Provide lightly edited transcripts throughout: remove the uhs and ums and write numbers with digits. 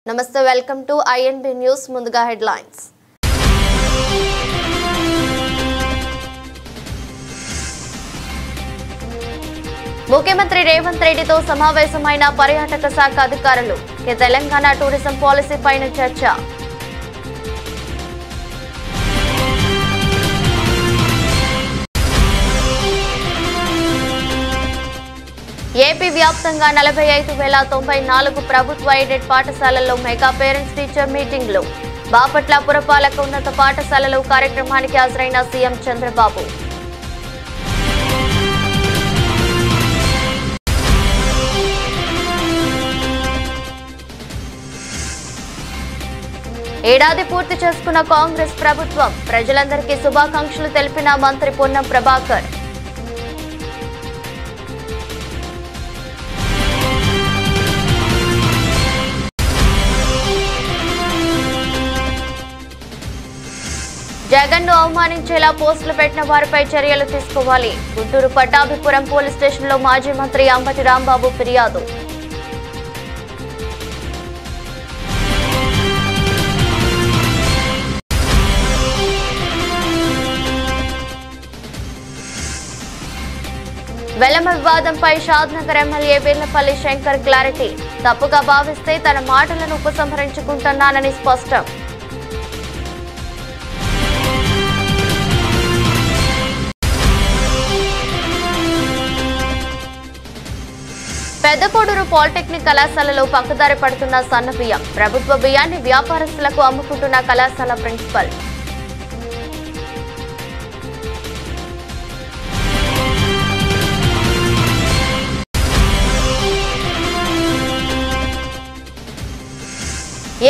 నమస్తే, welcome to INB news. ముందుగా headlines. ముఖ్యమంత్రి రేవంత్ రెడ్డితో సమావేశమైన పర్యాటక శాఖ అధికారులు. తెలంగాణ టూరిజం పాలసీ పైన చర్చ. ఏపీ వ్యాప్తంగా 45,094 ప్రభుత్వ ఎయిడెడ్ పాఠశాలల్లో మెగా పేరెంట్స్ టీచర్ మీటింగ్లు. బాపట్ల పురపాలక ఉన్నత పాఠశాలలో కార్యక్రమానికి హాజరైన సీఎం చంద్రబాబు. ఏడాది పూర్తి చేసుకున్న కాంగ్రెస్ ప్రభుత్వం. ప్రజలందరికీ శుభాకాంక్షలు తెలిపిన మంత్రి పొన్నం ప్రభాకర్. జగన్ ను అవమానించేలా పోస్టులు పెట్టిన వారిపై చర్యలు తీసుకోవాలి. గుంటూరు పట్టాభిపురం పోలీస్ స్టేషన్లో మాజీ మంత్రి అంబటి రాంబాబు ఫిర్యాదు. వెలమ వివాదంపై షాద్నగర్ ఎమ్మెల్యే వీర్లపల్లి శంకర్ క్లారిటీ. తప్పుగా భావిస్తే తన మాటలను ఉపసంహరించుకుంటున్నానని స్పష్టం. పెద్దకోడూరు పాలిటెక్నిక్ కళాశాలలో పక్కదారి పడుతున్న సన్న బియ్యం. ప్రభుత్వ బియ్యాన్ని వ్యాపారస్తులకు అమ్ముకుంటున్న కళాశాల ప్రిన్సిపల్.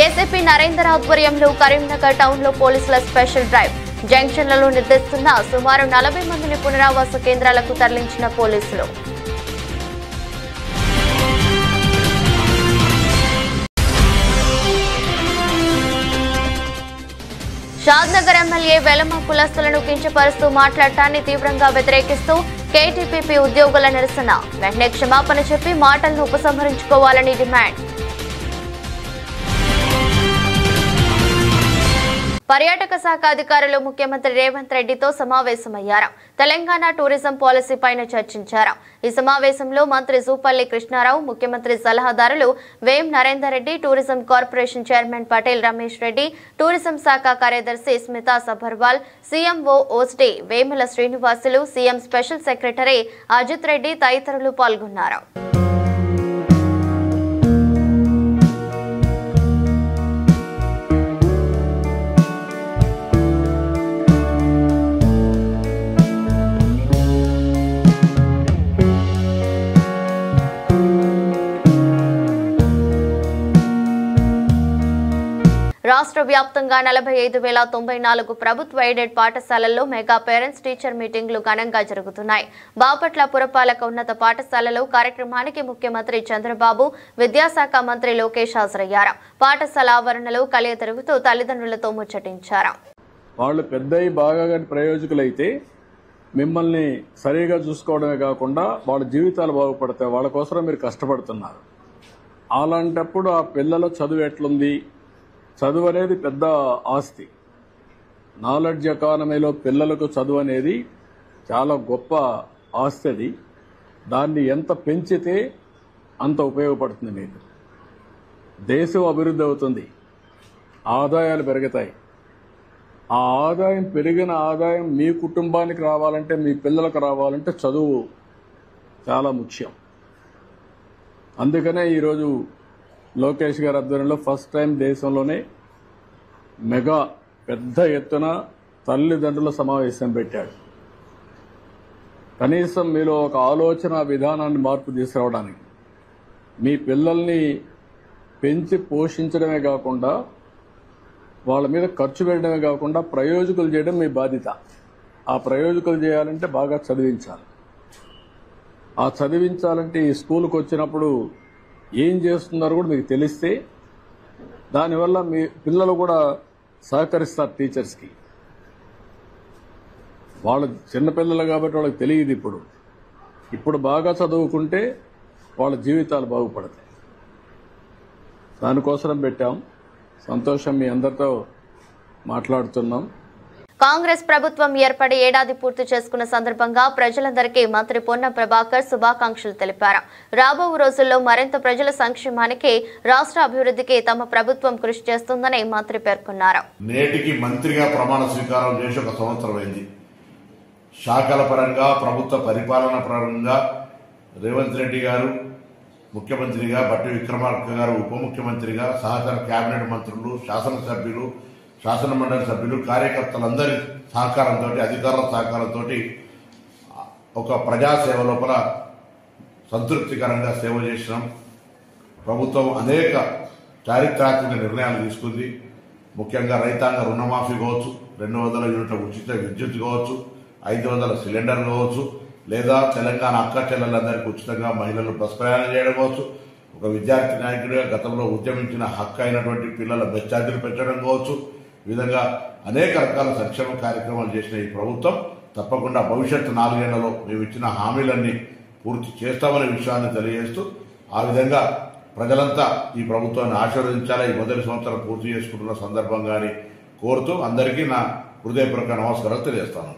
ఏసీపీ నరేందర్ ఆధ్వర్యంలో కరీంనగర్ టౌన్లో పోలీసుల స్పెషల్ డ్రైవ్. జంక్షన్లలో నిర్దేశిస్తున్న సుమారు 40 మందిని పునరావాస కేంద్రాలకు తరలించిన పోలీసులు. షాద్నగర్ ఎమ్మెల్యే వెలమ కులస్తులను కించపరుస్తూ మాట్లాడటాన్ని తీవ్రంగా వ్యతిరేకిస్తూ కేటీపీపీ ఉద్యోగుల నిరసన. వెంటనే క్షమాపణ చెప్పి మాటలను ఉపసంహరించుకోవాలని డిమాండ్. పర్యాటక శాఖ అధికారులు ముఖ్యమంత్రి రేవంత్ రెడ్డితో సమావేశమయ్యారు. తెలంగాణ టూరిజం పాలసీ పైన చర్చించారు. ఈ సమావేశంలో మంత్రి జూపల్లి కృష్ణారావు, ముఖ్యమంత్రి సలహాదారులు Vem Narender Reddy, tourism corporation chairman Patel Ramesh Reddy, tourism శాఖ కార్యదర్శి Smita Sabharwal, CMO OSD Vemula Srinivasulu, CM special secretary Ajith Reddy తదితరులు పాల్గొన్నారు. రాష్ట్ర వ్యాప్తంగా 45,094 ప్రభుత్వ ఎయిడెడ్ పాఠశాలల్లో మెగా పేరెంట్స్ టీచర్ మీటింగ్లు ఘనంగా జరుగుతున్నాయి. బాపట్ల పురపాలక ఉన్నత పాఠశాలలో కార్యక్రమానికి ముఖ్యమంత్రి చంద్రబాబు, విద్యాశాఖ మంత్రి లోకేష్ హాజరయ్యారు. పాఠశాల ఆవరణలో కలియ తిరుగుతూ తల్లిదండ్రులతో ముచ్చటించారు. వాళ్ళు పెద్దయి బాగా ప్రయోజకులైతే మిమ్మల్ని సరిగా చూసుకోవడమే కాకుండా వాళ్ళ జీవితాలు బాగుపడతాయి. వాళ్ళ కోసం మీరు కష్టపడుతున్నారు. అలాంటప్పుడు ఆ పిల్లల చదువు ఎట్లుంది? చదువు అనేది పెద్ద ఆస్తి. నాలెడ్జ్ ఎకానమీలో పిల్లలకు చదువు అనేది చాలా గొప్ప ఆస్తి. అది దాన్ని ఎంత పెంచితే అంత ఉపయోగపడుతుంది. మీకు దేశం అభివృద్ధి అవుతుంది, ఆదాయాలు పెరుగుతాయి. ఆ ఆదాయం పెరిగిన ఆదాయం మీ కుటుంబానికి రావాలంటే, మీ పిల్లలకు రావాలంటే చదువు చాలా ముఖ్యం. అందుకనే ఈరోజు లోకేష్ గారి ఆధ్వర్యంలో ఫస్ట్ టైం దేశంలోనే మెగా పెద్ద ఎత్తున తల్లిదండ్రుల సమావేశం పెట్టాడు. కనీసం మీలో ఒక ఆలోచన విధానాన్ని మార్పు తీసుకురావడానికి, మీ పిల్లల్ని పెంచి పోషించడమే కాకుండా వాళ్ళ మీద ఖర్చు పెట్టడమే కాకుండా ప్రయోజకులు చేయడం మీ బాధ్యత. ఆ ప్రయోజకులు చేయాలంటే బాగా చదివించాలి. ఆ చదివించాలంటే ఈ స్కూల్కి వచ్చినప్పుడు ఏం చేస్తున్నారో కూడా మీకు తెలిస్తే దానివల్ల మీ పిల్లలు కూడా సహకరిస్తారు టీచర్స్కి. వాళ్ళు చిన్నపిల్లలు కాబట్టి వాళ్ళకి తెలియదు. ఇప్పుడు బాగా చదువుకుంటే వాళ్ళ జీవితాలు బాగుపడతాయి. దానికోసం పెట్టాం. సంతోషం, మీ అందరితో మాట్లాడుతున్నాం. కాంగ్రెస్ ప్రభుత్వం ఏర్పడి ఏడాది పూర్తి చేసుకున్న సందర్భంగా ప్రజలందరికీ మంత్రి పొన్నం ప్రభాకర్ శుభాకాంక్షలు తెలిపారు. రాబో రోజుల్లో మరింత ప్రజల సంక్షేమానికి, రాష్ట్ర అభివృద్ధికి తమ ప్రభుత్వం కృషి చేస్తుందని మంత్రి పేర్కొన్నారు. నేటికి మంత్రిగా ప్రమాణ స్వీకారం చేసి 1 సంవత్సరం అయింది. శాఖల పరంగా, ప్రభుత్వ పరిపాలన పరంగా రేవంత్ రెడ్డి గారు ముఖ్యమంత్రిగా, బట్టి విక్రమార్క గారు ఉప ముఖ్యమంత్రిగా, సహచర కేబినెట్ మంత్రులు, శాసనసభ్యులు, శాసన మండలి సభ్యులు, కార్యకర్తలందరి సహకారంతో, అధికారుల సహకారంతో ఒక ప్రజాసేవ లోపల సంతృప్తికరంగా సేవ చేసినాం. ప్రభుత్వం అనేక చారిత్రాత్మక నిర్ణయాలు తీసుకుంది. ముఖ్యంగా రైతాంగ రుణమాఫీ కావచ్చు, 200 యూనిట్ల ఉచిత విద్యుత్ కావచ్చు, 500 సిలిండర్ కావచ్చు, లేదా తెలంగాణ అక్క చెల్లెలందరికీ ఉచితంగా మహిళలు బస్ ప్రయాణం చేయడం కావచ్చు, ఒక విద్యార్థి నాయకుడిగా గతంలో ఉద్యమించిన హక్కు అయినటువంటి పిల్లల బస్ ఛార్జీలు పెంచడం కావచ్చు, ఈ విధంగా అనేక రకాల సంక్షేమ కార్యక్రమాలు చేసిన ఈ ప్రభుత్వం తప్పకుండా భవిష్యత్తు 4 ఏళ్లలో మేము ఇచ్చిన హామీలన్నీ పూర్తి చేస్తామనే విషయాన్ని తెలియజేస్తూ, ఆ విధంగా ప్రజలంతా ఈ ప్రభుత్వాన్ని ఆశీర్వదించాలా ఈ మొదటి సంవత్సరం పూర్తి చేసుకుంటున్న సందర్భంగాని కోరుతూ అందరికీ నా హృదయపూర్వక నమస్కారాలు తెలియజేస్తాను.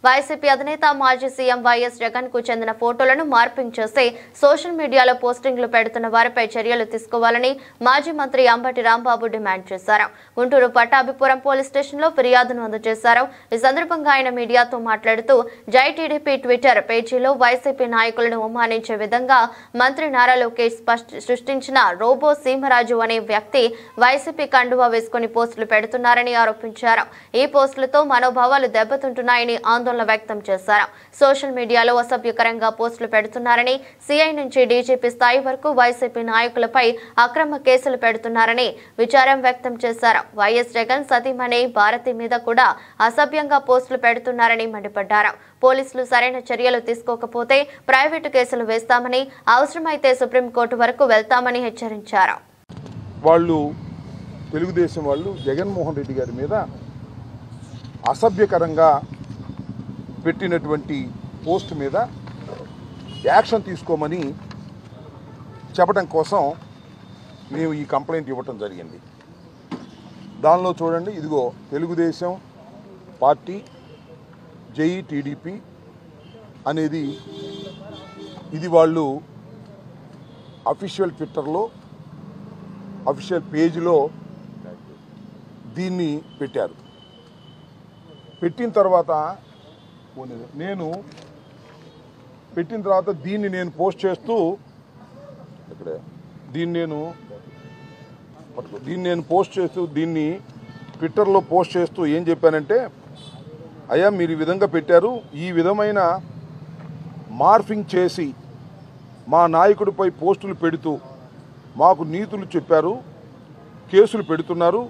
వైసీపీ అధినేత మాజీ సీఎం వైఎస్ జగన్ కు చెందిన ఫోటోలను మార్పింగ్ చేసి సోషల్ మీడియాలో పోస్టింగ్లు పెడుతున్న వారిపై చర్యలు తీసుకోవాలని మాజీ మంత్రి అంబటి రాంబాబు డిమాండ్ చేశారు. గుంటూరు పట్టాభిపురం పోలీస్ స్టేషన్లో ఫిర్యాదును అందజేశారు. ఈ సందర్భంగా ఆయన మీడియాతో మాట్లాడుతూ, జై టీడీపీ ట్విట్టర్ పేజీలో వైసీపీ నాయకులను అవమానించే విధంగా మంత్రి నారా లోకేష్ సృష్టించిన రోబో సీమరాజు అనే వ్యక్తి వైసీపీ కండువా వేసుకుని పోస్టులు పెడుతున్నారని ఆరోపించారు. ఈ పోస్టులతో మనోభావాలు దెబ్బతింటున్నాయని ఆందోళన వ్యక్తం చేశారు. సోషల్ మీడియాలో అసభ్యకరంగా పోస్టులు పెడుతున్నారని, సీఐ నుంచి డీజీపీ స్థాయి వరకు వైసీపీ నాయకులపై అక్రమ కేసులు పెడుతున్నారని విచారం వ్యక్తం చేశారు. వైఎస్ జగన్ సతీమణి భారతి మీద కూడా అసభ్యంగా పోస్టులు పెడుతున్నారని మండిపడ్డారు. పోలీసులు సరైన చర్యలు తీసుకోకపోతే ప్రైవేటు కేసులు వేస్తామని, అవసరమైతే సుప్రీంకోర్టు వరకు వెళ్తామని హెచ్చరించారు. వాళ్ళు తెలుగుదేశం వాళ్ళు జగన్మోహన్ రెడ్డి గారి మీద అసభ్యకరంగా పెట్టినటువంటి పోస్ట్ మీద యాక్షన్ తీసుకోమని చెప్పడం కోసం మేము ఈ కంప్లైంట్ ఇవ్వటం జరిగింది. దానిలో చూడండి, ఇదిగో తెలుగుదేశం పార్టీ జై టీడీపీ అనేది ఇది వాళ్ళు అఫీషియల్ ట్విట్టర్లో అఫీషియల్ పేజీలో దీన్ని పెట్టారు. పెట్టిన తర్వాత దీన్ని నేను పోస్ట్ చేస్తూ దీన్ని ట్విట్టర్లో పోస్ట్ చేస్తూ ఏం చెప్పానంటే, అయ్యా మీరు ఈ విధంగా పెట్టారు, ఈ విధమైన మార్ఫింగ్ చేసి మా నాయకుడిపై పోస్టులు పెడుతూ మాకు నీతులు చెప్పారు, కేసులు పెడుతున్నారు.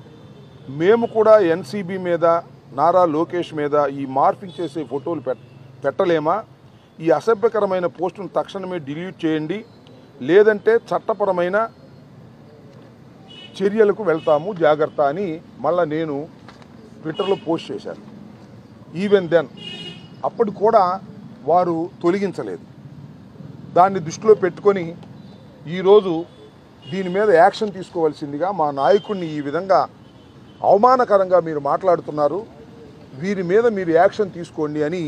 మేము కూడా ఎన్సీబీ మీద, నారా లోకేష్ మీద ఈ మార్ఫింగ్ చేసే ఫోటోలు పెట్టలేమా? ఈ అసభ్యకరమైన పోస్టును తక్షణమే డిలీట్ చేయండి, లేదంటే చట్టపరమైన చర్యలకు వెళ్తాము, జాగ్రత్త అని మళ్ళీ నేను ట్విట్టర్లో పోస్ట్ చేశాను. ఈవెన్ దెన్ అప్పుడు కూడా వారు తొలగించలేదు. దాన్ని దృష్టిలో పెట్టుకొని ఈరోజు దీని మీద యాక్షన్ తీసుకోవాల్సిందిగా, మా నాయకుడిని ఈ విధంగా అవమానకరంగా మీరు మాట్లాడుతున్నారు, వీరి మీద మీరు యాక్షన్ తీసుకోండి అని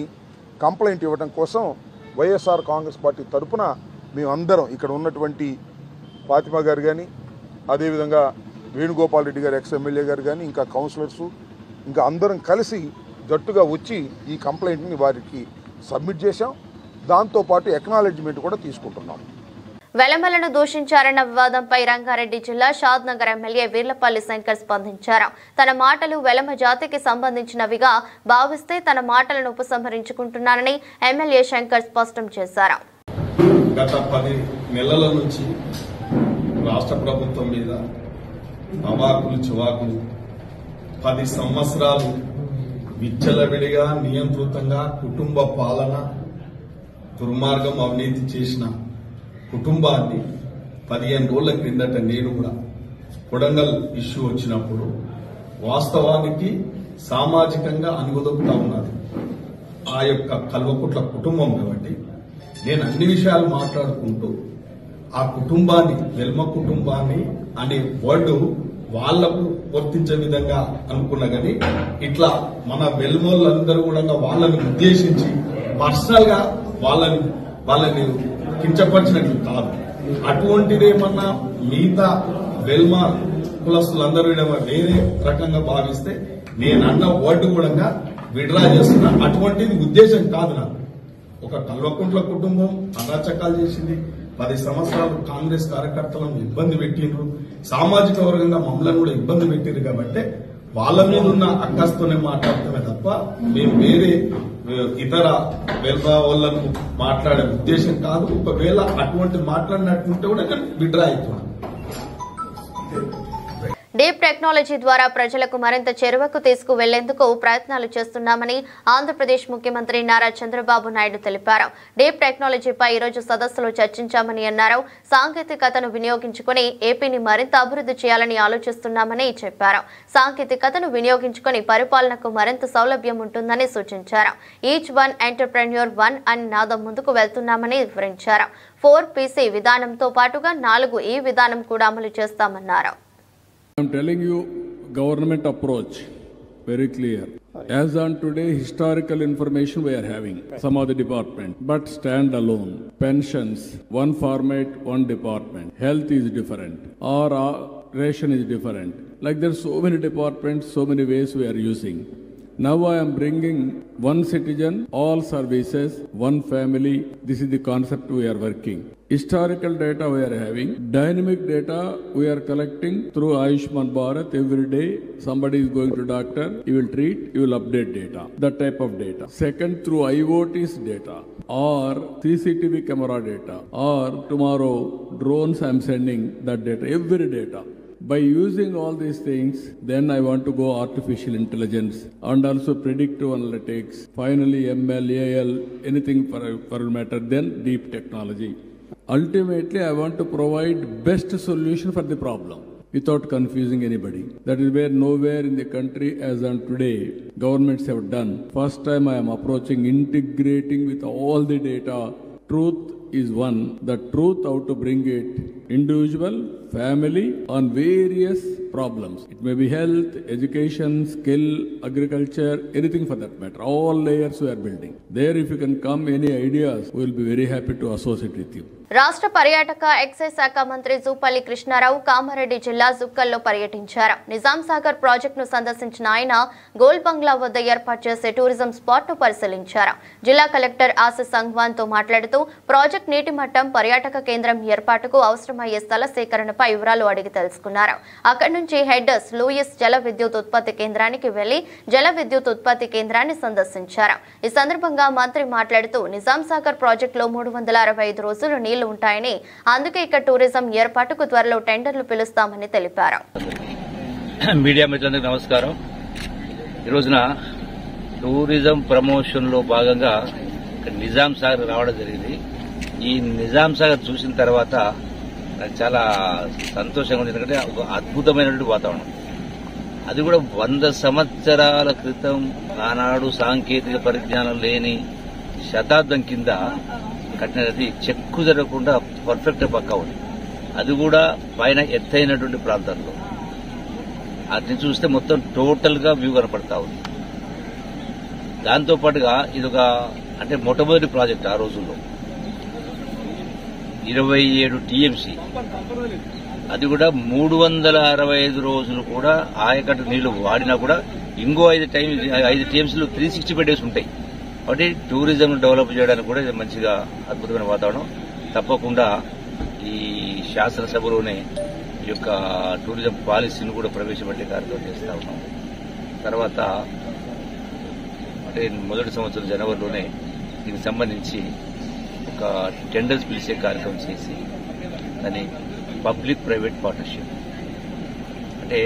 కంప్లైంట్ ఇవ్వడం కోసం వైఎస్ఆర్ కాంగ్రెస్ పార్టీ తరఫున మేమందరం ఇక్కడ ఉన్నటువంటి ఫాతిమా గారు కానీ, అదేవిధంగా వేణుగోపాల్ రెడ్డి గారు ఎక్స్-ఎమ్మెల్యే గారు కానీ, ఇంకా కౌన్సిలర్సు, ఇంకా అందరం కలిసి జట్టుగా వచ్చి ఈ కంప్లైంట్ని వారికి సబ్మిట్ చేశాం. దాంతోపాటు ఎక్నాలెడ్జ్మెంట్ కూడా తీసుకుంటున్నాం. వెలమలను దూషించారన్న వివాదంపై రంగారెడ్డి జిల్లా షాద్ నగర్ ఎమ్మెల్యే వీర్లపల్లి శంకర్ స్పందించారు. తన మాటలు వెలమ జాతికి సంబంధించినవిగా భావిస్తే తన మాటలను ఉపసంహరించుకుంటున్నారని ఎమ్మెల్యే శంకర్ స్పష్టం చేశారు. గత 10 నెలల నుంచి రాష్ట్ర ప్రభుత్వం మీద అవాకులు చివాకులు, 10 సంవత్సరాలు విచ్చలవిడిగా నియంత్రితంగా కుటుంబ పాలన, దుర్మార్గం, అవినీతి చేసిన కుటుంబాన్ని 15 రోజుల క్రిందట నేను కూడా కొడంగల్ ఇష్యూ వచ్చినప్పుడు వాస్తవానికి సామాజికంగా అనుగుదొక్కుతా ఉన్నది ఆ యొక్క కల్వకుట్ల కుటుంబం. కాబట్టి నేను అన్ని విషయాలు మాట్లాడుకుంటూ ఆ కుటుంబాన్ని, వెల్మ కుటుంబాన్ని అనే వర్డ్ వాళ్లకు వర్తించే విధంగా అనుకున్నా గానీ ఇట్లా మన వెల్మోళ్ళందరూ కూడా వాళ్ళని ఉద్దేశించి పర్సనల్ గా వాళ్ళని కించపరిచినట్లు కాదు. అటువంటిదేమన్నా మిగతా వెల్మా కులస్తులందరూ వేరే రకంగా భావిస్తే నేను అన్న వర్డ్ కూడా విడ్రా చేస్తున్నా. అటువంటిది ఉద్దేశం కాదు నాకు. ఒక కల్వకుంట్ల కుటుంబం అరాచకాలు చేసింది, 10 సంవత్సరాలు కాంగ్రెస్ కార్యకర్తలను ఇబ్బంది పెట్టిండ్రు, సామాజిక వర్గంగా మమ్మల్ని కూడా ఇబ్బంది పెట్టిండ్రు. కాబట్టి వాళ్ళ మీద ఉన్న అక్కస్తోనే మాట్లాడుతున్నా తప్ప మేము వేరే ఇతర వెల్మా వాళ్ళను మాట్లాడే ఉద్దేశం కాదు. ఒకవేళ అటువంటి మాట్లాడినట్టుంటే కూడా నేను విడ్రా అవుతున్నాను. డీప్ టెక్నాలజీ ద్వారా ప్రజలకు మరింత చేరువకు తీసుకువెళ్లేందుకు ప్రయత్నాలు చేస్తున్నామని ఆంధ్రప్రదేశ్ ముఖ్యమంత్రి నారా చంద్రబాబు నాయుడు తెలిపారు. డీప్ టెక్నాలజీపై ఈరోజు సదస్సులో చర్చించామని అన్నారు. సాంకేతికతను వినియోగించుకుని ఏపీని మరింత అభివృద్ధి చేయాలని ఆలోచిస్తున్నామని చెప్పారు. సాంకేతికతను వినియోగించుకుని పరిపాలనకు మరింత సౌలభ్యం ఉంటుందని సూచించారు. ఈచ్ వన్ ఎంటర్ప్రెన్యూర్ వన్ అని నాదం ముందుకు వెళ్తున్నామని వివరించారు. 4PC విధానంతో పాటుగా 4E విధానం కూడా అమలు చేస్తామన్నారు. I am telling you government approach very clear. As on today, historical information we are having, some of the department, but stand alone. Pensions, one format, one department. Health is different. Or ration is different. Like there are so many departments, so many ways we are using. Now I am bringing one citizen, all services, one family. This is the concept we are working. Historical data we are having. Dynamic data we are collecting through Ayushman Bharat. Every day somebody is going to doctor, he will treat, he will update data. That type of data. Second, through IoT's data or CCTV camera data or tomorrow drones I am sending that data, every data. By using all these things, then I want to go artificial intelligence and also predictive analytics, finally ML, AL, anything for a matter, then deep technology. Ultimately, I want to provide best solution for the problem without confusing anybody. That is where nowhere in the country as on today, governments have done. First time I am approaching integrating with all the data. Truth is one. The truth, how to bring it, individual, family, on various problems. It may be health, education, skill, agriculture, anything for that matter. All layers we are building. There, if you can come, any ideas, we will be very happy to associate with you. రాష్ట్ర పర్యాటక excise శాఖ మంత్రి జూపల్లి కృష్ణారావు కామారెడ్డి జిల్లా జుక్కల్లో పర్యటించారు. నిజాం సాగర్ ప్రాజెక్టును సందర్శించిన ఆయన goal బంగ్లా వద్ద ఏర్పాటు చేసే టూరిజం స్పాట్ ను పరిశీలించారు. జిల్లా కలెక్టర్ ఆసిఫ్ సంగ్వాన్ తో మాట్లాడుతూ ప్రాజెక్ట్ నీటి మట్టం, పర్యాటక కేంద్రం ఏర్పాటుకు అవసరమయ్యే స్థల సేకరణపై వివరాలు అడిగి తెలుసుకున్నారు. అక్కడి నుంచి హెడ్డర్స్ లూయిస్ జల విద్యుత్ ఉత్పత్తి కేంద్రానికి వెళ్లి జల విద్యుత్ ఉత్పత్తి కేంద్రాన్ని సందర్శించారు. ఈ సందర్భంగా మంత్రి మాట్లాడుతూ నిజాం సాగర్ ప్రాజెక్టులో 365 రోజులు నీళ్లు ఉంటాయని, అందుకే ఇక్కడ టూరిజం ఏర్పాటుకు త్వరలో టెండర్లు పిలుస్తామని తెలిపారు. మీడియా మిత్రులందరికీ నమస్కారం. ఈ రోజున టూరిజం ప్రమోషన్ లో భాగంగా నిజాం సాగర్ రావడం జరిగింది. ఈ నిజాం సాగర్ చూసిన తర్వాత నాకు చాలా సంతోషంగా ఉంది. ఎందుకంటే ఒక అద్భుతమైనటువంటి వాతావరణం, అది కూడా 100 సంవత్సరాల క్రితం ఆనాడు సాంకేతిక పరిజ్ఞానం లేని శతాబ్దం కింద కట్టినది, చెక్కు జరగకుండా పర్ఫెక్ట్ పక్కా ఉంది. అది కూడా పైన ఎత్తైనటువంటి ప్రాంతాల్లో. అది చూస్తే మొత్తం టోటల్ గా వ్యూ కనపడతా ఉంది. దాంతో పాటుగా ఇదొక అంటే మొట్టమొదటి ప్రాజెక్ట్ ఆ రోజుల్లో 27 TMC, అది కూడా 365 రోజులు కూడా ఆయకట్టు నీళ్లు వాడినా కూడా ఇంకో 5 TMCలు 365 days ఉంటాయి. కాబట్టి టూరిజం డెవలప్ చేయడానికి కూడా ఇది మంచిగా అద్భుతమైన వాతావరణం. తప్పకుండా ఈ శాసనసభలోనే ఈ యొక్క టూరిజం పాలసీని కూడా ప్రవేశపెట్టే కార్యక్రమం చేస్తా ఉన్నాం. తర్వాత అంటే మొదటి సంవత్సరం జనవరిలోనే దీనికి సంబంధించి ఒక టెండర్స్ పిలిచే కార్యక్రమం చేసి దాన్ని పబ్లిక్ ప్రైవేట్ పార్ట్నర్షిప్, అంటే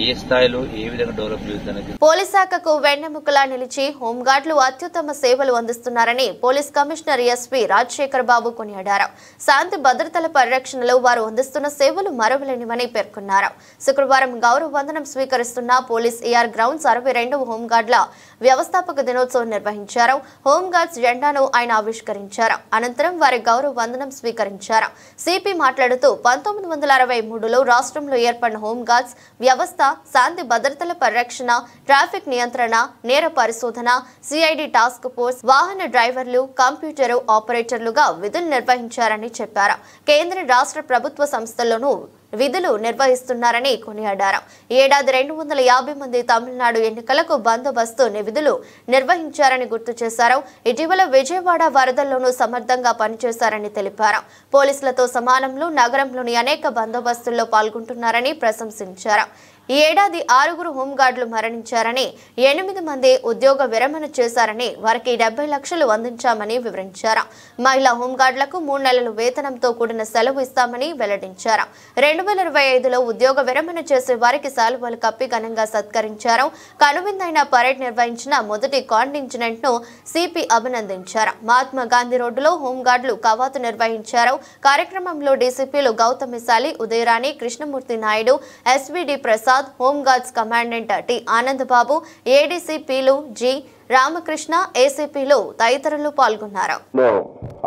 ఏ స్థాయిలో ఏ విధంగా డెవలప్ చేస్తుంది. పోలీస్ శాఖకు వెన్నెముకలా నిలిచి హోంగార్డులు అత్యుత్తమ సేవలు అందిస్తున్నారని పోలీస్ కమిషనర్ ఎస్పీ రాజశేఖర్ బాబు కొనియాడారు. శాంతి భద్రతల పరిరక్షణలో వారు అందిస్తున్న సేవలు మరవలేనివని పేర్కొన్నారు. శుక్రవారం గౌరవ వందనం స్వీకరిస్తున్న పోలీస్ ఏఆర్ గ్రౌండ్స్ 62వ హోంగార్డుల వ్యవస్థాపక దినోత్సవం నిర్వహించారు. హోంగార్డ్స్ జెండాను ఆయన ఆవిష్కరించారు. అనంతరం వారి గౌరవ వందనం స్వీకరించారు. సిపి మాట్లాడుతూ 1963లో రాష్ట్రంలో ఏర్పడిన హోంగార్డ్స్ వ్యవస్థ శాంతి భద్రతల పరిరక్షణ, ట్రాఫిక్ నియంత్రణ, నేర పరిశోధన, సిఐడి టాస్క్ ఫోర్స్, వాహన డ్రైవర్లు, కంప్యూటర్ ఆపరేటర్లుగా విధులు నిర్వహించారని చెప్పారు. కేంద్ర రాష్ట్ర ప్రభుత్వ సంస్థల్లోనూ విధులు నిర్వహిస్తున్నారని కొనియాడారు. ఏడాది 250 మంది తమిళనాడు ఎన్నికలకు బందోబస్తు విధులు నిర్వహించారని గుర్తు చేశారు. ఇటీవల విజయవాడ వరదల్లోనూ సమర్థంగా పనిచేశారని తెలిపారు. పోలీసులతో సమానంలో నగరంలోని అనేక బందోబస్తుల్లో పాల్గొంటున్నారని ప్రశంసించారు. ఈ ఏడాది 6 హోంగార్డులు మరణించారని, 8 మంది ఉద్యోగ విరమణ చేశారని, వారికి 70 లక్షలు అందించామని వివరించారు. మహిళా హోంగార్డులకు 3 నెలల వేతనంతో కూడిన సెలవు ఇస్తామని వెల్లడించారు. 2025లో ఉద్యోగ విరమణ చేసే వారికి శాలువాలు కప్పి ఘనంగా సత్కరించారు. కనువిందైన పరేడ్ నిర్వహించిన మొదటి కాంటింజెంట్ ను సిపి అభినందించారు. మహాత్మా గాంధీ రోడ్డులో హోంగార్డులు కవాతు నిర్వహించారు. కార్యక్రమంలో డీసీపీలు Gautamishali, Udayarani, Krishnamurthy Naidu, SVD Prasad, home guards commandant T Anandababu, ఏడీసీపీలు జి రామకృష్ణ, ఏసీపీలు తదితరులు పాల్గొన్నారు.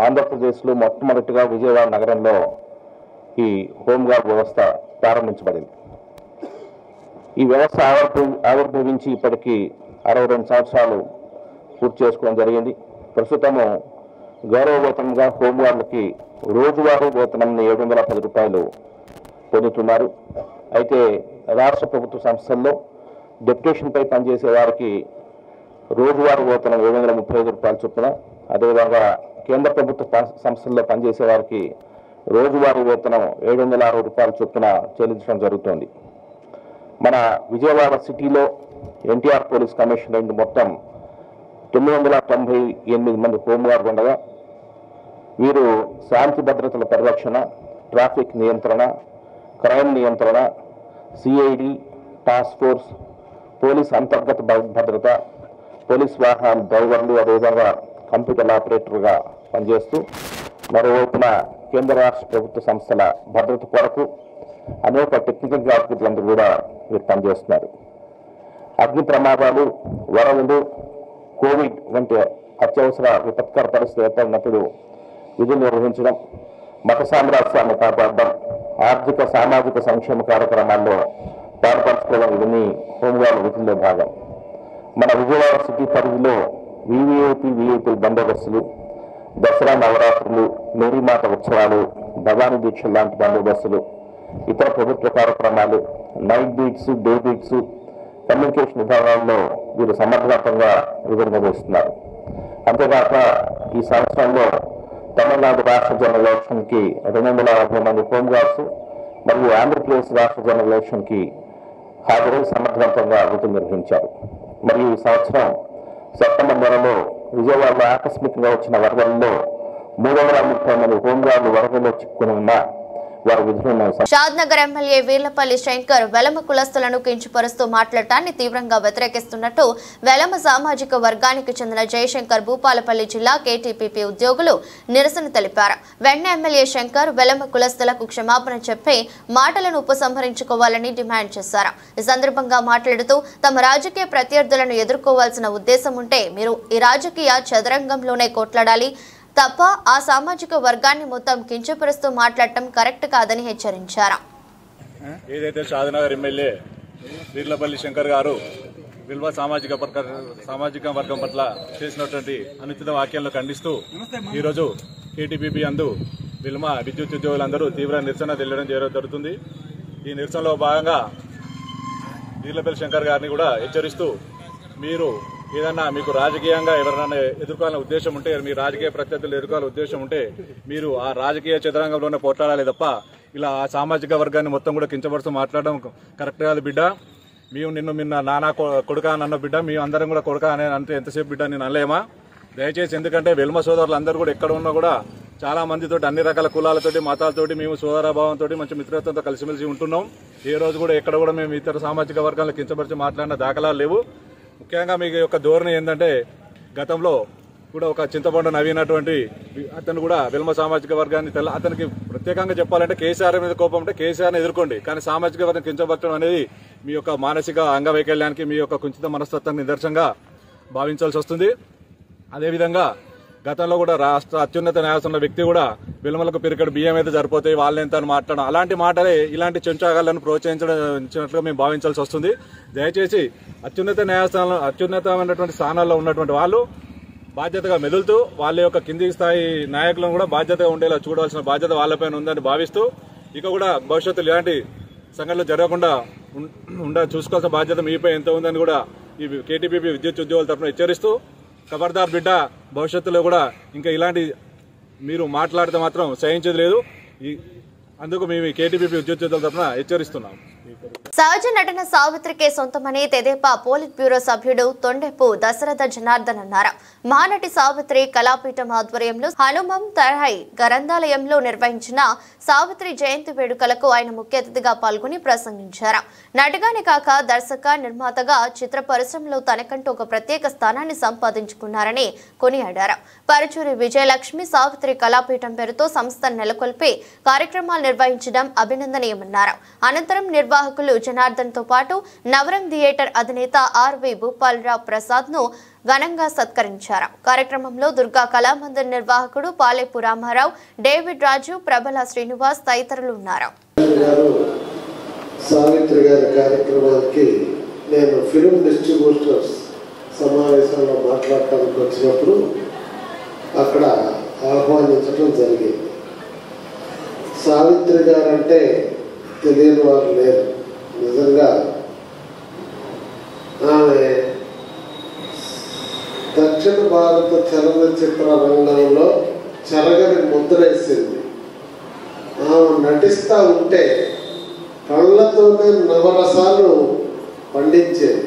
ఆంధ్రప్రదేశ్లో మొట్టమొదటిగా విజయవాడ నగరంలో ఈ హోంగార్డ్ వ్యవస్థ ప్రారంభించబడింది. ఈ వ్యవస్థ ఆవిర్భవించి ఇప్పటికీ 62 సంవత్సరాలు పూర్తి చేసుకోవడం జరిగింది. ప్రస్తుతము గౌరవ వేతనంగా హోంగార్డులకి రోజువారీ వేతనం 710 రూపాయలు పొందుతున్నారు. అయితే రాష్ట్ర ప్రభుత్వ సంస్థల్లో డెప్యుటేషన్పై పనిచేసే వారికి రోజువారీ వేతనం 735 రూపాయల చొప్పున, అదేవిధంగా కేంద్ర ప్రభుత్వ సంస్థల్లో పనిచేసే వారికి రోజువారీ వేతనం 760 రూపాయల చొప్పున చెల్లించడం జరుగుతోంది. మన విజయవాడ సిటీలో ఎన్టీఆర్ పోలీస్ కమిషనరేట్ మొత్తం 998 మంది హోంగార్డు ఉండగా వీరు శాంతి భద్రతల పరిరక్షణ, ట్రాఫిక్ నియంత్రణ, క్రైమ్ నియంత్రణ, సిఐడి టాస్క్ ఫోర్స్, పోలీస్ అంతర్గత భద్రత, పోలీస్ వాహనాల డ్రైవర్లు, అదేవిధంగా కంప్యూటర్ ఆపరేటర్గా పనిచేస్తూ మరోవైపున కేంద్ర రాష్ట్ర ప్రభుత్వ సంస్థల భద్రత కొరకు అనేక టెక్నికల్ జాగ్రత్తలందరూ కూడా వీరు పనిచేస్తున్నారు. అగ్ని ప్రమాదాలు, వరదలు, కోవిడ్ వంటి అత్యవసర విపత్కర పరిస్థితులు ఏర్పడినప్పుడు విధులు నిర్వహించడం, మత సామ్రాజ్యాన్ని కాపాడడం, ఆర్థిక సామాజిక సంక్షేమ కార్యక్రమాల్లో పాల్పంచుకోవడం ఇవన్నీ హోంగార్డు విధుల్లో భాగం. మన విజయవాడ సిటీ పరిధిలో వీవీఐపీ బందోబస్తులు, దసరా నవరాత్రులు, మేరీమాత ఉత్సవాలు, భవానీ దీక్షలు లాంటి బందోబస్తులు, ఇతర ప్రభుత్వ కార్యక్రమాలు, night beats, day beats, communication విభాగాల్లో వీరు సమర్థవంతంగా విధులు నిర్వహిస్తున్నారు. అంతేకాక ఈ సంవత్సరంలో తమిళనాడు రాష్ట్ర జనరల్ ఎలక్షన్కి 250 మంది హోంగార్డ్స్ మరియు ఆంధ్రప్రదేశ్ రాష్ట్ర జనరల్ ఎలక్షన్కి హాజరై సమర్థవంతంగా విధులు నిర్వహించారు. మరియు ఈ సంవత్సరం సెప్టెంబర్ నెలలో విజయవాడలో ఆకస్మికంగా వచ్చిన వరదల్లో 330 మంది హోంగార్డులు వరదల్లో చిక్కుకుని ఉన్న వారి విధులను షాద్నగర్ ఎమ్మెల్యే వీర్లపల్లి శంకర్ వెలమ కులస్తులను కించపరుస్తూ మాట్లాడటాన్ని తీవ్రంగా వ్యతిరేకిస్తున్నట్టు వెలమ సామాజిక వర్గానికి చెందిన జయశంకర్ భూపాలపల్లి జిల్లా కేటీపీపీ ఉద్యోగులు నిరసన తెలిపారు. వెంటనే ఎమ్మెల్యే శంకర్ వెలమ కులస్తులకు క్షమాపణ చెప్పి మాటలను ఉపసంహరించుకోవాలని డిమాండ్ చేశారు. ఈ సందర్భంగా మాట్లాడుతూ తమ రాజకీయ ప్రత్యర్థులను ఎదుర్కోవాల్సిన ఉద్దేశం ఉంటే మీరు ఈ రాజకీయ చదరంగంలోనే కొట్లాడాలి తప్ప ఆ సామాజిక వర్గాన్ని మొత్తం కించపరుస్తూ మాట్లాడటం కరెక్ట్ కాదని హెచ్చరించారు. ఏదైతే షాద్నగర్ ఎమ్మెల్యే వీర్లపల్లి శంకర్ గారు విల్వ సామాజిక వర్గం పట్ల చేసినటువంటి అనుచిత వ్యాఖ్యలను ఖండిస్తూ ఈరోజు కేటీపీపీ అందు విల్మ విద్యుత్ ఉద్యోగులందరూ తీవ్ర నిరసన తెలియడం జరుగుతుంది. ఈ నిరసనలో భాగంగా వీర్లపల్లి శంకర్ గారిని కూడా హెచ్చరిస్తూ మీరు ఏదన్నా మీకు రాజకీయంగా ఎవరైనా ఎదుర్కోవాలనే ఉద్దేశం ఉంటే, మీ రాజకీయ ప్రత్యర్థులు ఎదుర్కోవాలనే ఉద్దేశం ఉంటే మీరు ఆ రాజకీయ చదరంగంలోనే పోట్లాడాలి తప్ప ఇలా ఆ సామాజిక వర్గాన్ని మొత్తం కూడా కించపరుస్తూ మాట్లాడడం కరెక్ట్ కాదు బిడ్డ. మేము నిన్న నానా కొడుక అన్న బిడ్డ, మేము అందరం కూడా కొడుక అనే అంటే ఎంతసేపు బిడ్డ నేను అనలేమా? దయచేసి, ఎందుకంటే వెల్మ సోదరులు అందరూ కూడా ఎక్కడ ఉన్నా కూడా చాలా మందితోటి అన్ని రకాల కులాలతోటి మతాలతోటి మేము సోదరభావంతో మంచి మిత్రత్వంతో కలిసిమెలిసి ఉంటున్నాం. ఏ రోజు కూడా ఎక్కడ కూడా మేము ఇతర సామాజిక వర్గాలను కించపరిచి మాట్లాడిన దాఖలాలు లేవు. ముఖ్యంగా మీకు యొక్క ధోరణి ఏంటంటే గతంలో కూడా ఒక చింతపండు నవ్వినటువంటి అతను కూడా వెల్మ సామాజిక వర్గాన్ని అతనికి ప్రత్యేకంగా చెప్పాలంటే కేసీఆర్ మీద కోపం అంటే కేసీఆర్ని ఎదుర్కోండి, కానీ సామాజిక వర్గం కించపరచడం అనేది మీ యొక్క మానసిక అంగవైకల్యానికి మీ యొక్క కుంచిత మనస్తత్వాన్ని నిదర్శనంగా భావించాల్సి వస్తుంది. అదేవిధంగా గతంలో కూడా రాష్ట్ర అత్యున్నత న్యాయస్థానంలో వ్యక్తి కూడా విలువలకు పిరికడు బియ్యం అయితే సరిపోతాయి వాళ్ళెంత అని మాట్లాడడం, అలాంటి మాటలే ఇలాంటి చెంచాగాళ్లను ప్రోత్సహించినట్లుగా మేము భావించాల్సి వస్తుంది. దయచేసి అత్యున్నతమైనటువంటి స్థానాల్లో ఉన్నటువంటి వాళ్ళు బాధ్యతగా మెదులుతూ వాళ్ళ యొక్క కింది స్థాయి నాయకులను కూడా బాధ్యతగా ఉండేలా చూడాల్సిన బాధ్యత వాళ్ళపైన ఉందని భావిస్తూ ఇక కూడా భవిష్యత్తులో ఇలాంటి సంఘటనలు జరగకుండా చూసుకోవాల్సిన బాధ్యత మీపై ఎంత ఉందని కూడా ఈ కేటీపీపీ విద్యుత్ ఉద్యోగుల తరఫున హెచ్చరిస్తూ ఖబర్దార్ బిడ్డ, భవిష్యత్తులో కూడా ఇంకా ఇలాంటి మీరు మాట్లాడితే మాత్రం సహించేది లేదు. అందుకు మేము కేటీపీపీ విద్యుత్ ఉద్యోగుల తరఫున హెచ్చరిస్తున్నాం. సహజ నటన సావిత్రికే సొంతమని తెదేపా పోలిట్ బ్యూరో సభ్యుడు తొండెపు దశరథ జనార్దన్ అన్నారు. మహానటి సావిత్రి కళాపీఠం ఆధ్వర్యంలో హనుమం తరహై గ్రంథాలయంలో నిర్వహించిన సావిత్రి జయంతి వేడుకలకు ఆయన ముఖ్య అతిథిగా పాల్గొని ప్రసంగించారు. నటిగానే కాక దర్శక నిర్మాతగా చిత్ర పరిశ్రమలో తనకంటూ ఒక ప్రత్యేక స్థానాన్ని సంపాదించుకున్నారని కొనియాడారు. పరుచూరి విజయలక్ష్మి సావిత్రి కళాపీఠం పేరుతో సంస్థను నెలకొల్పి కార్యక్రమాలు నిర్వహించడం అభినందనీయమన్నారు. అనంతరం నిర్వాహకులు జనార్దన్ తో పాటు నవరం థియేటర్ అధినేత ఆర్వి భూపాలరావు ప్రసాద్ ను ఘనంగా సత్కరించారు. కార్యక్రమంలో దుర్గా కళామందిర్ నిర్వాహకుడు పాలేపు రామారావు, డేవిడ్ రాజు, ప్రబల శ్రీనివాస్ తదితరులు ఉన్నారు. సావిత్రి గారి కార్యక్రమానికి నేను ఫిల్మ్ డిస్ట్రిబ్యూటర్స్ సమావేశంలో మాట్లాడటానికి వచ్చినప్పుడు అక్కడ ఆహ్వానించడం జరిగింది. సావిత్రి గారు అంటే తెలియని వారు లేరు. నిజంగా ఆమె దక్షిణ భారత చలనచిత్ర రంగంలో చెరగని ముద్రేసింది. ఆమె నటిస్తూ ఉంటే కళ్ళతోనే నవరసాలు పండించేది.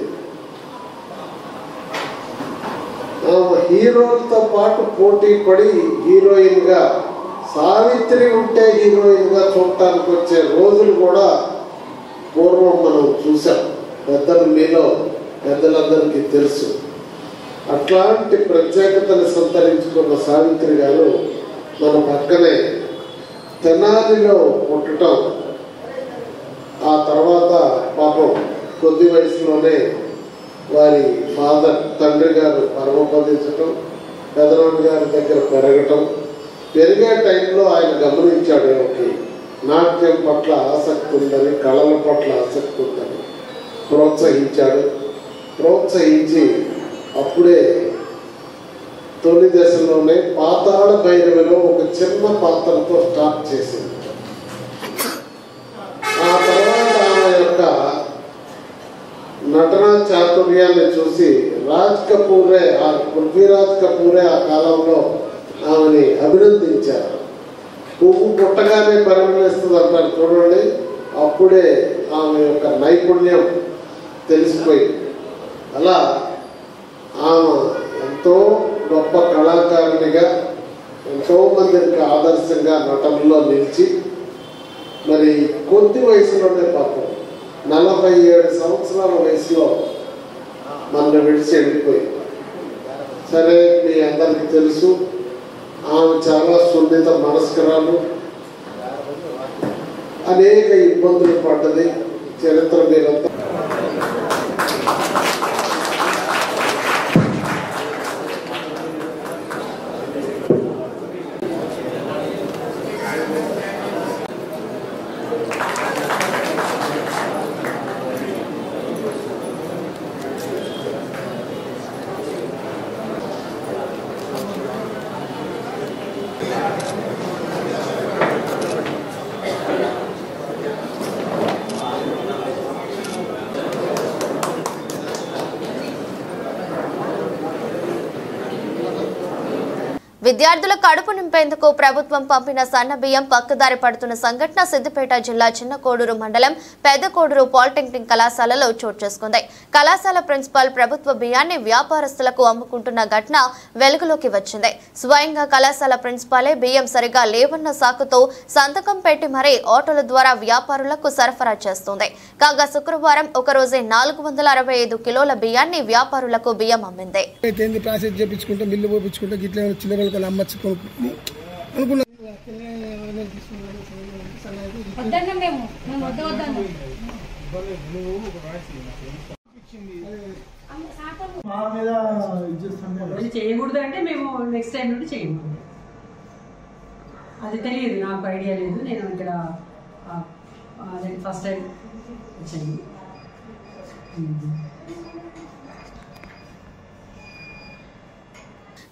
ఆమె హీరోలతో పాటు పోటీ పడి హీరోయిన్గా, సావిత్రి ఉంటే హీరోయిన్గా చూడటానికి వచ్చే రోజులు కూడా పూర్వం మనం చూసాం. మీలో పెద్దలందరికీ తెలుసు. అట్లాంటి ప్రత్యేకతను సంతరించుకున్న సావిత్రి గారు మన పక్కనే తెనాలిలో పుట్టడం, ఆ తర్వాత పాపం కొద్ది వయసులోనే వారి తండ్రి గారు పరమపదించటం, పెదనాన్న గారి దగ్గర పెరగటం, పెరిగే టైంలో ఆయన గమనించాడు నాట్యం పట్ల ఆసక్తి ఉందని, కళల పట్ల ఆసక్తి ఉందని ప్రోత్సహించి అప్పుడే తొలి దశలోనే పాతాళ భైరవిలో ఒక చిన్న పాత్రతో స్టార్ట్ చేసింది. ఆ తర్వాత ఆమె యొక్క నటనా చాతుర్యాన్ని చూసి పృథ్వీరాజ్ కపూరే ఆ కాలంలో ఆమెని అభినందించారు. పువ్వు పుట్టగానే పరిమళిస్తుంది అంటారు చూడండి, అప్పుడే ఆమె యొక్క నైపుణ్యం తెలిసిపోయింది. అలా ఆమె ఎంతో గొప్ప కళాకారునిగా ఎంతో మందికి ఆదర్శంగా నటనలో నిలిచి మరి కొద్ది వయసులోనే పాపం 47 సంవత్సరాల వయసులో మన విడిచి వెళ్ళిపోయింది. సరే, మీ అందరికీ తెలుసు ఆమె చాలా సున్నిత మనస్కరాలు, అనేక ఇబ్బందులు పడ్డది. చరిత్ర మీరంతా విద్యార్థుల కడుపు నింపేందుకు ప్రభుత్వం పంపిన సన్న బియ్యం పక్కదారి పడుతున్న సంఘటన సిద్దిపేట జిల్లా చిన్నకోడూరు మండలం పెద్దకోడూరు పాలిటెక్నిక్ కళాశాలలో చోటు చేసుకుంది. కళాశాల ప్రిన్సిపాల్ ప్రభుత్వ బియ్యాన్ని వ్యాపారస్తులకు అమ్ముకుంటున్న ఘటన వెలుగులోకి వచ్చింది. స్వయంగా కళాశాల ప్రిన్సిపాలే బియ్యం సరిగా లేవన్న సాకుతో సంతకం పెట్టి మరీ ఆటోల ద్వారా వ్యాపారులకు సరఫరా చేస్తుంది. కాగా శుక్రవారం ఒకరోజే 465 కిలోల బియ్యాన్ని వ్యాపారులకు బియ్యం అమ్మింది. చేయకూడదు అంటే మేము నెక్స్ట్ టైం నుండి చేయకూడదు. అది తెలియదు, నాకు ఐడియా లేదు. నేను ఇక్కడ ఫస్ట్ టైం వచ్చాను.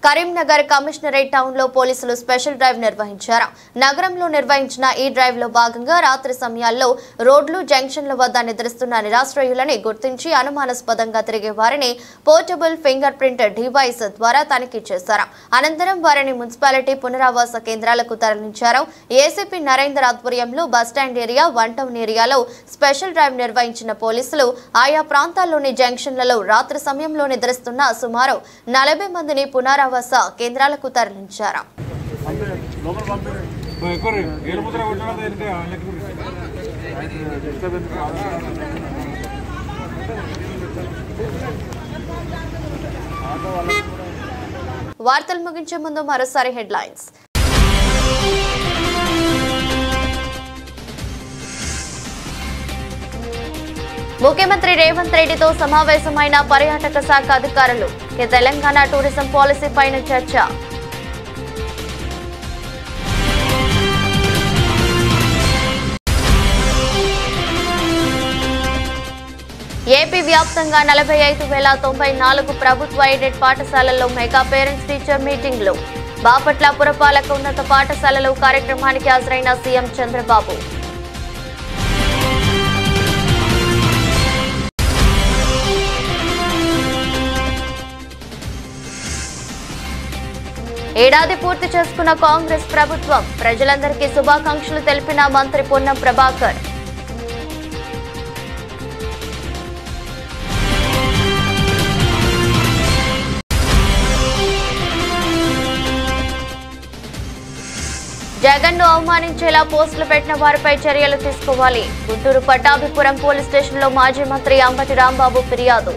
కరీంనగర్ కమిషనరేట్ టౌన్ లో పోలీసులు స్పెషల్ డ్రైవ్ నిర్వహించారు. నగరంలో నిర్వహించిన ఈ డ్రైవ్ లో భాగంగా రాత్రి సమయాల్లో రోడ్లు జంక్షన్ల వద్ద నిద్రిస్తున్న నిరాశ్రయులని గుర్తించి అనుమానాస్పదంగా తిరిగే వారిని పోర్టబుల్ ఫింగర్ ప్రింట్ డివైస్ ద్వారా తనిఖీ చేశారు. అనంతరం వారిని మున్సిపాలిటీ పునరావాస కేంద్రాలకు తరలించారు. ఏసీపీ నరేందర్ ఆధ్వర్యంలో బస్టాండ్ ఏరియా, వన్ టౌన్ ఏరియాలో స్పెషల్ డ్రైవ్ నిర్వహించిన పోలీసులు ఆయా ప్రాంతాల్లోని జంక్షన్లలో రాత్రి సమయంలో నిద్రిస్తున్న సుమారు 40 మందిని పునరావాస కేంద్రాలకు తరలించారు. వార్తలు ముగించే ముందు మరోసారి హెడ్లైన్స్. ముఖ్యమంత్రి రేవంత్ రెడ్డితో సమావేశమైన పర్యాటక శాఖ అధికారులు. తెలంగాణ టూరిజం పాలసీ పైన చర్చ. ఏపీ వ్యాప్తంగా 45,094 ప్రభుత్వ ఎయిడెడ్ పాఠశాలల్లో మెగా పేరెంట్స్ టీచర్ మీటింగ్లు. బాపట్ల పురపాలక ఉన్నత పాఠశాలలో కార్యక్రమానికి హాజరైన సీఎం చంద్రబాబు. ఏడాది పూర్తి చేసుకున్న కాంగ్రెస్ ప్రభుత్వం. ప్రజలందరికీ శుభాకాంక్షలు తెలిపిన మంత్రి పొన్నం ప్రభాకర్. జగన్ను అవమానించేలా పోస్టులు పెట్టిన వారిపై చర్యలు తీసుకోవాలి. గుంటూరు పట్టాభిపురం పోలీస్ స్టేషన్లో మాజీ మంత్రి అంబటి రాంబాబు ఫిర్యాదు.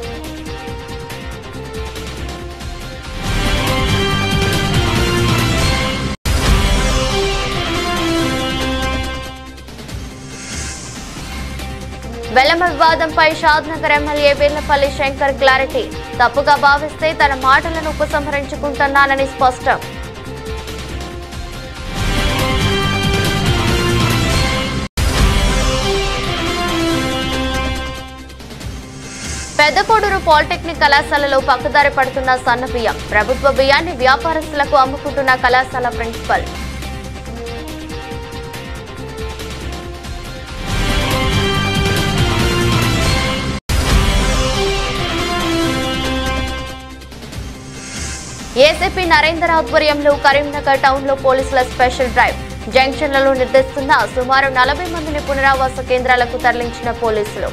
వెలమ వివాదంపై షాద్నగర్ ఎమ్మెల్యే వీర్లపల్లి శంకర్ క్లారిటీ. తప్పుగా భావిస్తే తన మాటలను ఉపసంహరించుకుంటున్నానని స్పష్టం. పెద్దకోడూరు పాలిటెక్నిక్ కళాశాలలో పక్కదారి పడుతున్న సన్న బియ్యం. ప్రభుత్వ బియ్యాన్ని వ్యాపారస్తులకు అమ్ముకుంటున్న కళాశాల ప్రిన్సిపల్. ఏసీపీ నరేందర్ ఆధ్వర్యంలో కరీంనగర్ టౌన్ లో పోలీసుల స్పెషల్ డ్రైవ్. జంక్షన్లలో నిర్దేశిస్తున్న సుమారు 40 మందిని పునరావాస కేంద్రాలకు తరలించిన పోలీసులు.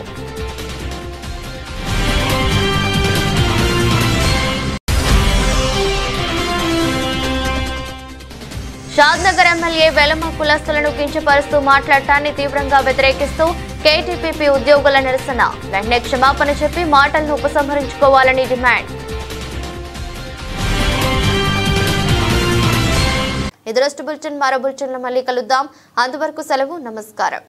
షాద్నగర్ ఎమ్మెల్యే వెలమ కులస్తులను కించపరుస్తూ మాట్లాడటాన్ని తీవ్రంగా వ్యతిరేకిస్తూ కేటీపీపీ ఉద్యోగుల నిరసన. వెంటనే క్షమాపణ చెప్పి మాటలను ఉపసంహరించుకోవాలని డిమాండ్. ఇది బులెటిన్. మరో బులెటిన్లో మళ్ళీ కలుద్దాం. అంతవరకు సెలవు. నమస్కారం.